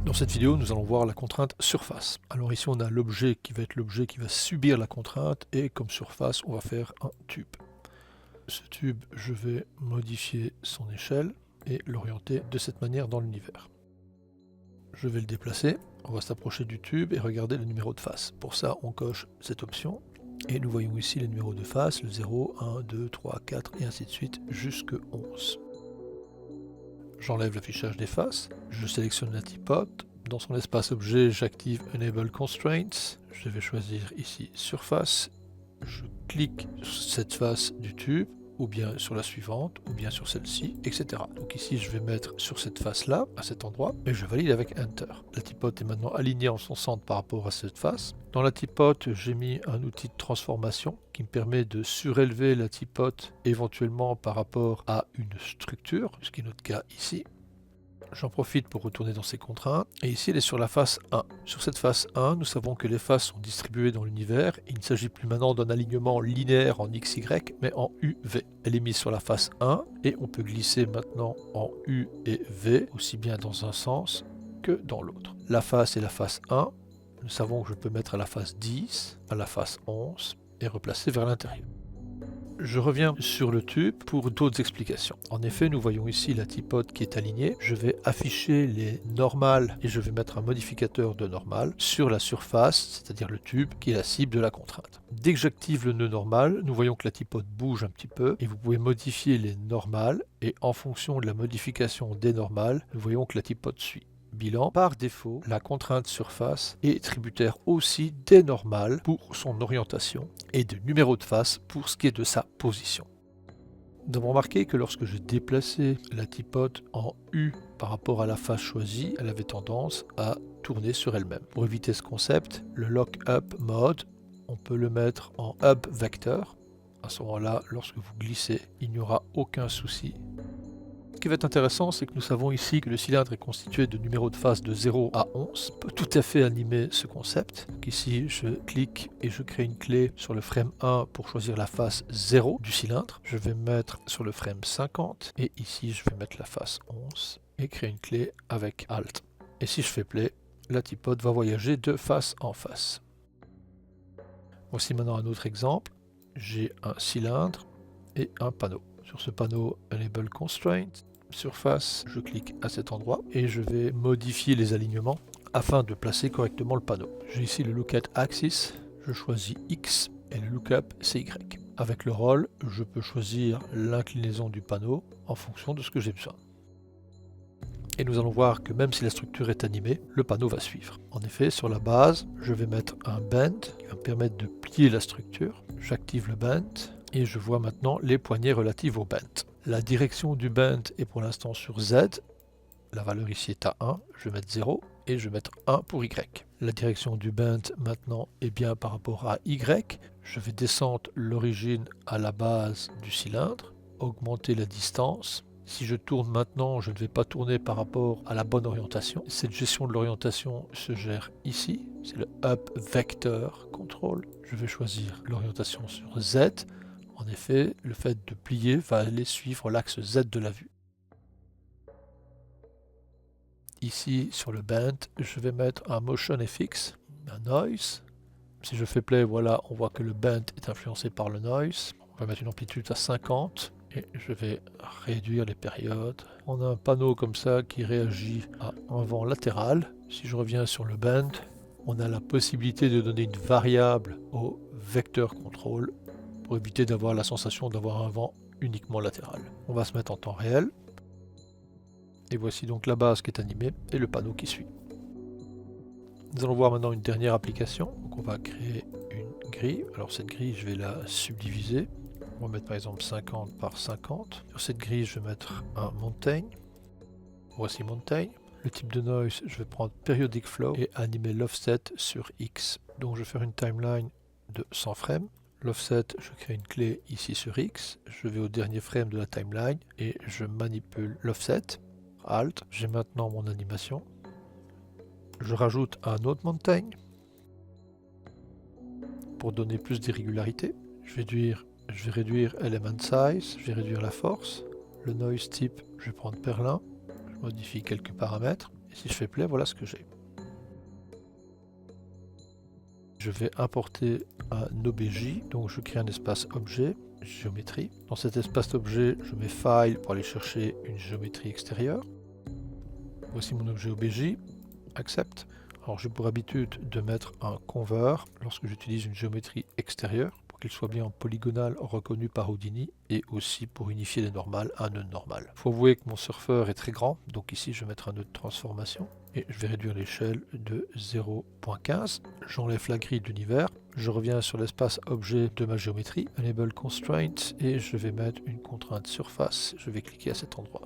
Dans cette vidéo, nous allons voir la contrainte surface. Alors ici, on a l'objet qui va être l'objet qui va subir la contrainte et comme surface, on va faire un tube. Ce tube, je vais modifier son échelle et l'orienter de cette manière dans l'univers. Je vais le déplacer, on va s'approcher du tube et regarder le numéro de face. Pour ça, on coche cette option et nous voyons ici les numéros de face, le 0, 1, 2, 3, 4 et ainsi de suite jusqu'à 11. J'enlève l'affichage des faces, je sélectionne la typote. Dans son espace objet, j'active Enable Constraints. Je vais choisir ici Surface. Je clique sur cette face du tube, ou bien sur la suivante, ou bien sur celle-ci, etc. Donc ici, je vais mettre sur cette face-là, à cet endroit, et je valide avec Enter. La typote est maintenant alignée en son centre par rapport à cette face. Dans la typote, j'ai mis un outil de transformation qui me permet de surélever la typote éventuellement par rapport à une structure, ce qui est notre cas ici. J'en profite pour retourner dans ces contraintes, et ici elle est sur la face 1. Sur cette face 1, nous savons que les faces sont distribuées dans l'univers, il ne s'agit plus maintenant d'un alignement linéaire en XY, mais en UV. Elle est mise sur la face 1, et on peut glisser maintenant en U et V, aussi bien dans un sens que dans l'autre. La face est la face 1, nous savons que je peux mettre à la face 10, à la face 11, et replacer vers l'intérieur. Je reviens sur le tube pour d'autres explications. En effet, nous voyons ici la typote qui est alignée. Je vais afficher les normales et je vais mettre un modificateur de normal sur la surface, c'est-à-dire le tube qui est la cible de la contrainte. Dès que j'active le nœud normal, nous voyons que la typote bouge un petit peu et vous pouvez modifier les normales et en fonction de la modification des normales, nous voyons que la typote suit. Bilan, par défaut, la contrainte surface est tributaire aussi des normales pour son orientation et du numéro de face pour ce qui est de sa position. Nous avons remarqué que lorsque je déplaçais la typote en U par rapport à la face choisie, elle avait tendance à tourner sur elle-même. Pour éviter ce concept, le Lock Up Mode, on peut le mettre en Up Vector. À ce moment-là, lorsque vous glissez, il n'y aura aucun souci. Ce qui va être intéressant, c'est que nous savons ici que le cylindre est constitué de numéros de face de 0 à 11. On peut tout à fait animer ce concept. Donc ici, je clique et je crée une clé sur le frame 1 pour choisir la face 0 du cylindre. Je vais mettre sur le frame 50 et ici, je vais mettre la face 11 et créer une clé avec Alt. Et si je fais Play, la typote va voyager de face en face. Voici maintenant un autre exemple. J'ai un cylindre et un panneau. Sur ce panneau, Enable Constraint, surface, je clique à cet endroit et je vais modifier les alignements afin de placer correctement le panneau. J'ai ici le Look at Axis, je choisis X et le Lookup c'est Y. Avec le Roll, je peux choisir l'inclinaison du panneau en fonction de ce que j'ai besoin. Et nous allons voir que même si la structure est animée, le panneau va suivre. En effet, sur la base, je vais mettre un bend qui va me permettre de plier la structure. J'active le bend et je vois maintenant les poignées relatives au bend. La direction du bend est pour l'instant sur Z. La valeur ici est à 1. Je vais mettre 0 et je vais mettre 1 pour Y. La direction du bend maintenant est bien par rapport à Y. Je vais descendre l'origine à la base du cylindre, augmenter la distance. Si je tourne maintenant, je ne vais pas tourner par rapport à la bonne orientation. Cette gestion de l'orientation se gère ici. C'est le Up Vector Control. Je vais choisir l'orientation sur Z. En effet, le fait de plier va aller suivre l'axe Z de la vue. Ici, sur le bend, je vais mettre un Motion FX, un Noise. Si je fais Play, voilà, on voit que le bend est influencé par le Noise. On va mettre une amplitude à 50 et je vais réduire les périodes. On a un panneau comme ça qui réagit à un vent latéral. Si je reviens sur le bend, on a la possibilité de donner une variable au vecteur control pour éviter d'avoir la sensation d'avoir un vent uniquement latéral. On va se mettre en temps réel. Et voici donc la base qui est animée et le panneau qui suit. Nous allons voir maintenant une dernière application. Donc on va créer une grille. Alors cette grille, je vais la subdiviser. On va mettre par exemple 50 par 50. Sur cette grille, je vais mettre un mountain. Voici mountain. Le type de noise, je vais prendre periodic flow et animer l'offset sur X. Donc je vais faire une timeline de 100 frames. L'offset, je crée une clé ici sur X, je vais au dernier frame de la timeline et je manipule l'offset, Alt, j'ai maintenant mon animation. Je rajoute un autre mountain pour donner plus d'irrégularité. Je vais réduire element size, je vais réduire la force. Le noise type, je vais prendre Perlin, je modifie quelques paramètres. Et si je fais play, voilà ce que j'ai. Je vais importer un OBJ, donc je crée un espace objet, géométrie. Dans cet espace objet, je mets File pour aller chercher une géométrie extérieure. Voici mon objet OBJ, Accept. Alors j'ai pour habitude de mettre un conver lorsque j'utilise une géométrie extérieure, pour qu'il soit bien polygonal reconnu par Houdini, et aussi pour unifier les normales à un nœud normal. Il faut avouer que mon surfeur est très grand, donc ici je vais mettre un nœud de transformation, et je vais réduire l'échelle de 0.15. J'enlève la grille d'univers, je reviens sur l'espace objet de ma géométrie, Enable Constraint, et je vais mettre une contrainte surface, je vais cliquer à cet endroit.